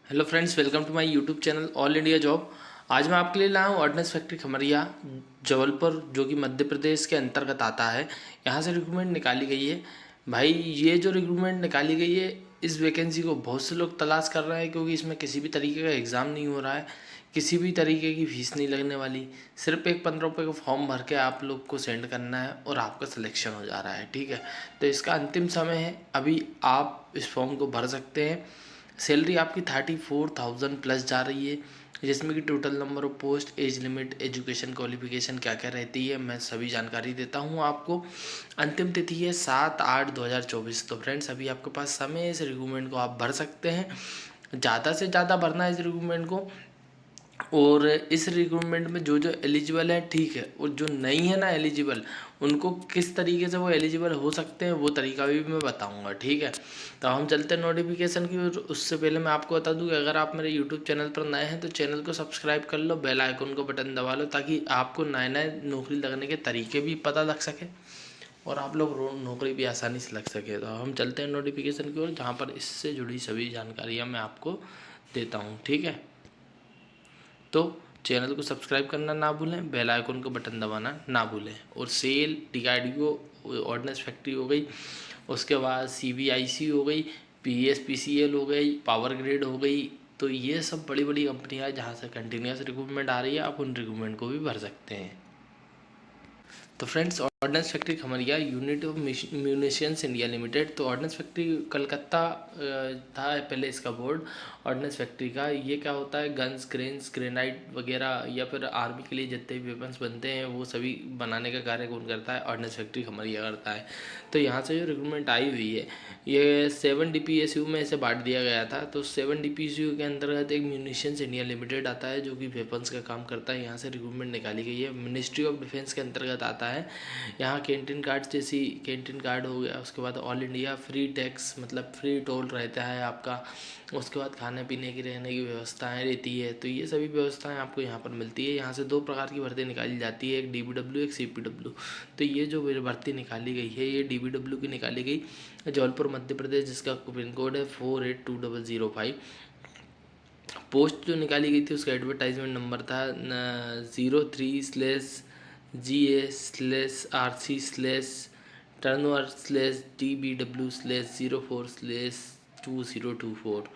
Hello friends, welcome to my YouTube channel all India job. आज मैं आपके लिए लाया हूँ ऑर्डिनेंस फैक्ट्री खमरिया जबलपुर, जो कि मध्य प्रदेश के अंतर्गत आता है। यहाँ से रिक्रूटमेंट निकाली गई है। भाई, ये जो रिक्रूटमेंट निकाली गई है, इस वैकेंसी को बहुत से लोग तलाश कर रहे हैं, क्योंकि इसमें किसी भी तरीके का एग्ज़ाम नहीं हो रहा है, किसी भी तरीके की फ़ीस नहीं लगने वाली। सिर्फ एक 15 रुपये का फॉर्म भर के आप लोग को सेंड करना है और आपका सिलेक्शन हो जा रहा है। ठीक है, तो इसका अंतिम समय है, अभी आप इस फॉर्म को भर सकते हैं। सैलरी आपकी 34,000 प्लस जा रही है, जिसमें कि total number of post, age limit, education qualification क्या क्या रहती है, मैं सभी जानकारी देता हूँ आपको। अंतिम तिथि है 7/8/2024। तो फ्रेंड्स, अभी आपके पास समय है, इस रिक्रूटमेंट को आप भर सकते हैं। ज़्यादा से ज़्यादा भरना है इस रिक्रूटमेंट को। और इस रिक्रूटमेंट में जो जो एलिजिबल है, ठीक है, और जो नहीं है ना एलिजिबल, उनको किस तरीके से वो एलिजिबल हो सकते हैं वो तरीका भी मैं बताऊंगा। ठीक है, तो हम चलते हैं नोटिफिकेशन की ओर। उससे पहले मैं आपको बता दूं कि अगर आप मेरे यूट्यूब चैनल पर नए हैं तो चैनल को सब्सक्राइब कर लो, बेल आइकन को बटन दबा लो, ताकि आपको नए नए नौकरी लगने के तरीके भी पता लग सके और आप लोग नौकरी भी आसानी से लग सके। तो हम चलते हैं नोटिफिकेशन की ओर, जहाँ पर इससे जुड़ी सभी जानकारियाँ मैं आपको देता हूँ। ठीक है, तो चैनल को सब्सक्राइब करना ना भूलें, बेल आइकन को बटन दबाना ना भूलें। और सेल, टीआरडीओ, ऑर्डिनेंस फैक्ट्री हो गई, उसके बाद सीबीआईसी हो गई, पीएसपीसीएल हो गई, पावर ग्रिड हो गई। तो ये सब बड़ी बड़ी कंपनियां हैं जहाँ से कंटिन्यूस रिक्रूटमेंट आ रही है, आप उन रिक्रूटमेंट को भी भर सकते हैं। तो friends, ordnance factory Khamaria, unit of munitions India limited. तो ऑर्डिनेंस फैक्ट्री कलकत्ता था पहले इसका बोर्ड। ऑर्डिनेंस फैक्ट्री का ये क्या होता है, गन्स, क्रेन्स, ग्रेनाइट वगैरह, या फिर आर्मी के लिए जितने भी वेपन्स बनते हैं वो सभी बनाने का कार्य कौन करता है, ऑर्डिनेंस फैक्ट्री खमरिया करता है। तो यहाँ से जो रिक्रूटमेंट आई हुई है, ये 7 DPSU में इसे बांट दिया गया था। तो 7 DPSU के अंतर्गत एक म्यूनिशंस इंडिया लिमिटेड आता है, जो कि वेपन्स का काम करता है। यहाँ से रिक्रूटमेंट निकाली गई है, मिनिस्ट्री ऑफ डिफेंस के अंतर्गत आता है। यहाँ कैंटीन कार्ड, जैसी कैंटीन कार्ड हो गया, उसके बाद ऑल इंडिया फ्री टैक्स, मतलब फ्री टोल रहता है आपका। उसके बाद खाने पीने की, रहने की व्यवस्थाएं रहती है। तो ये सभी व्यवस्थाएं आपको यहाँ पर मिलती है। यहाँ से दो प्रकार की भर्ती निकाली जाती है, एक DBW, एक CPW। तो ये जो भर्ती निकाली गई है, ये DBW की निकाली गई जबलपुर मध्य प्रदेश, जिसका पिन कोड है 482005। पोस्ट जो निकाली गई थी उसका एडवर्टाइजमेंट नंबर था 03/GA/RC/टर्नओवर/DBW/04/2024।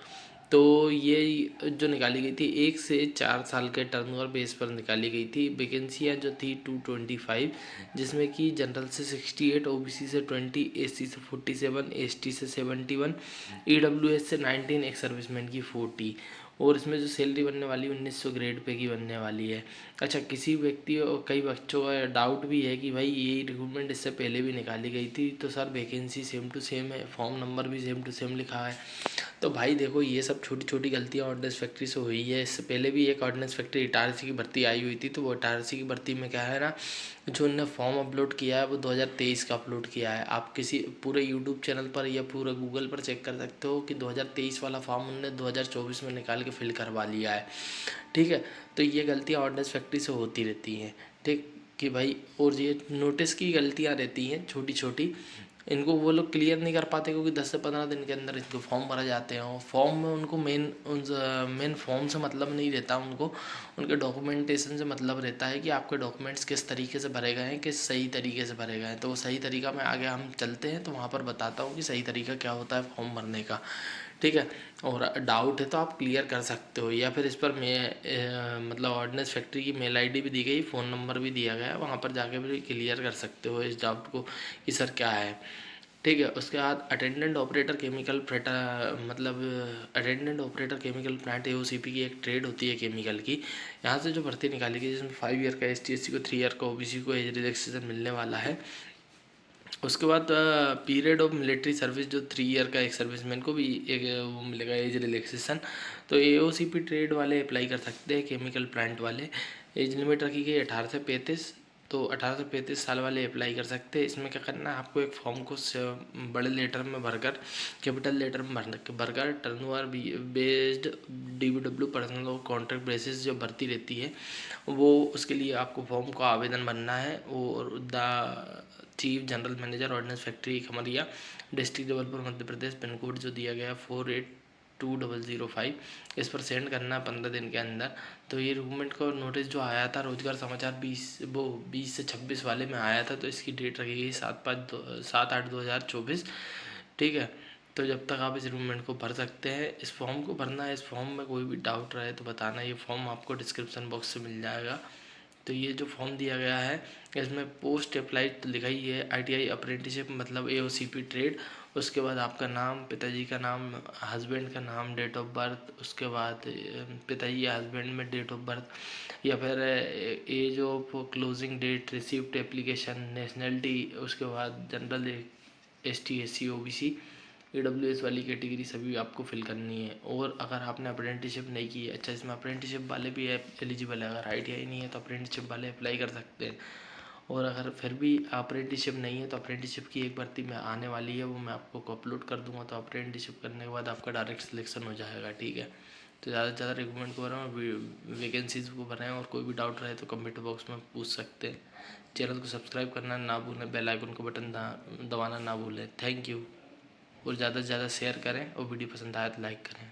तो ये जो निकाली गई थी 1 से 4 साल के टर्नओवर बेस पर निकाली गई थी। वैकेंसियाँ जो थी 225, जिसमें कि जनरल से 68, OBC से 20, SC से 47, ST से 71, EWS से 19, एक सर्विसमैन की 40। और इसमें जो सैलरी बनने वाली 1900 ग्रेड पे की बनने वाली है। अच्छा, किसी व्यक्ति और कई बच्चों का डाउट भी है कि भाई ये रिक्रूटमेंट इससे पहले भी निकाली गई थी, तो sir vacancy same to same है, फॉर्म नंबर भी सेम टू सेम लिखा है। तो भाई देखो, ये सब छोटी छोटी गलतियाँ ऑर्डिनेंस फैक्ट्री से हुई है। इससे पहले भी एक ऑर्डिनेंस फैक्ट्री इटारसी की भर्ती आई हुई थी। तो वो इटारसी की भर्ती में क्या है ना, जो उनने फॉर्म अपलोड किया है वो 2023 का अपलोड किया है। आप किसी पूरे यूट्यूब चैनल पर या पूरे गूगल पर चेक कर सकते हो कि 2023 वाला फॉर्म उनने 2024 में निकाल के फिल करवा लिया है। ठीक है, तो ये गलतियाँ ऑर्डिनेंस फैक्ट्री से होती रहती हैं। ठीक कि भाई, और ये नोटिस की गलतियाँ रहती हैं छोटी छोटी, इनको वो लोग क्लियर नहीं कर पाते, क्योंकि 10 से 15 दिन के अंदर इनको फॉर्म भरा जाते हैं। और फॉर्म में उनको मेन फॉर्म से मतलब नहीं रहता, उनको उनके डॉक्यूमेंटेशन से मतलब रहता है कि आपके डॉक्यूमेंट्स किस तरीके से भरे गए हैं, किस सही तरीके से भरे गए हैं। तो वो सही तरीका में आगे हम चलते हैं तो वहाँ पर बताता हूँ कि सही तरीका क्या होता है फॉर्म भरने का। ठीक है, और डाउट है तो आप क्लियर कर सकते हो, या फिर इस पर मतलब ऑर्डिनेंस फैक्ट्री की मेल आईडी भी दी गई, फ़ोन नंबर भी दिया गया है, वहाँ पर जाके भी क्लियर कर सकते हो इस डाउट को कि सर क्या है। ठीक है, उसके बाद अटेंडेंट ऑपरेटर केमिकल मतलब attendant operator chemical plant AOCP की एक ट्रेड होती है केमिकल की। यहाँ से जो भर्ती निकाली गई, जिसमें 5 ईयर का ST/SC को, 3 ईयर का OBC को एज रिलैक्सेशन मिलने वाला है। उसके बाद पीरियड ऑफ मिलिट्री सर्विस, जो 3 ईयर का एक सर्विसमैन को भी एक वो मिलेगा एज रिलैक्सेशन। तो AOCP ट्रेड वाले अप्लाई कर सकते हैं, केमिकल प्लांट वाले। एज लिमिट रखी गई 18 से 35। तो 18 से 35 साल वाले अप्लाई कर सकते हैं। इसमें क्या करना है, आपको एक फॉर्म को बड़े लेटर में भरकर, कैपिटल लेटर में भरकर टर्नओवर बेस्ड DBW पर्सनल और कॉन्ट्रैक्ट बेसिस जो भर्ती रहती है, वो उसके लिए आपको फॉर्म का आवेदन भरना है। और the chief general manager ordnance factory Khamaria, district Jabalpur Madhya Pradesh, pin code जो दिया गया 48 2005 इस पर सेंड करना है 15 दिन के अंदर। तो ये रिक्रूटमेंट का नोटिस जो आया था रोजगार समाचार 20 से 26 वाले में आया था, तो इसकी डेट रखी गई 7/8/2024। ठीक है, तो जब तक आप इस रिक्रूटमेंट को भर सकते हैं। इस फॉर्म को भरना है, इस फॉर्म में कोई भी डाउट रहे तो बताना। ये फॉर्म आपको डिस्क्रिप्शन बॉक्स से मिल जाएगा। तो ये जो फॉर्म दिया गया है इसमें पोस्ट अप्लाइड तो लिखा ही है, ITI अप्रेंटिसशिप मतलब AOCP ट्रेड। उसके बाद आपका नाम, पिताजी का नाम, हस्बैंड का नाम, डेट ऑफ बर्थ, उसके बाद पिताजी या हस्बैंड में डेट ऑफ बर्थ, या फिर age of closing date, received application, nationality, उसके बाद general, ST SC OBC AWS वाली कैटेगरी सभी आपको फिल करनी है। और अगर आपने अप्रेंटिसशिप नहीं की है, अच्छा इसमें अप्रेंटिसशिप वाले भी एलिजिबल है। अगर ITI नहीं है तो अप्रेंटिसशिप वाले अप्लाई कर सकते हैं। और अगर फिर भी अप्रेंटिसशिप नहीं है तो अप्रेंटिसशिप की एक भर्ती में आने वाली है, वो मैं आपको अपलोड कर दूंगा। तो अप्रेंटिसशिप करने के बाद आपका डायरेक्ट सिलेक्शन हो जाएगा। ठीक है, तो ज़्यादा से ज़्यादा रिक्रूटमेंट को भरें और वैकेंसीज़ को भरें। और कोई भी डाउट रहे तो कमेंट बॉक्स में पूछ सकते हैं। चैनल को सब्सक्राइब करना ना भूलें, बेल आइकन को बटन दबाना ना भूलें। Thank you. और ज़्यादा से ज़्यादा शेयर करें और वीडियो पसंद आए तो लाइक करें।